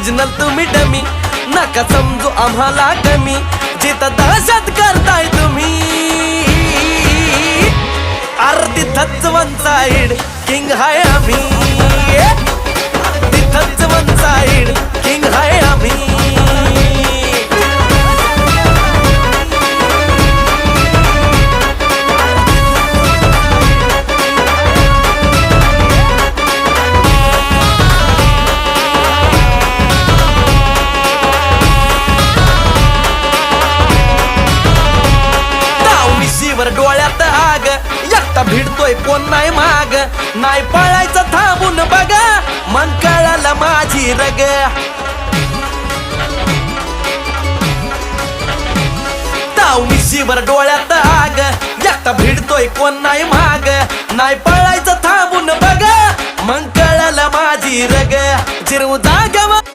Original तुम्ही dummy, नका समजू आम्हाला कमी, जिथं दहशत करताय तुम्ही. तिथंच वन साइड किंग हाय आम्ही, तिथंच वन साइड किंग हाय आम्ही. डोळ्यात आग, एकटा भिडतोय कोण नाही माग, नाही पळायचं थांबून बघा, मग कळालं माझी रग. मिशीवर डोळ्यात आग, एकटा भिडतोय कोण नाही माग, नाही पळायचं थांबून बघा, मग कळालं माझी रग. जिरवू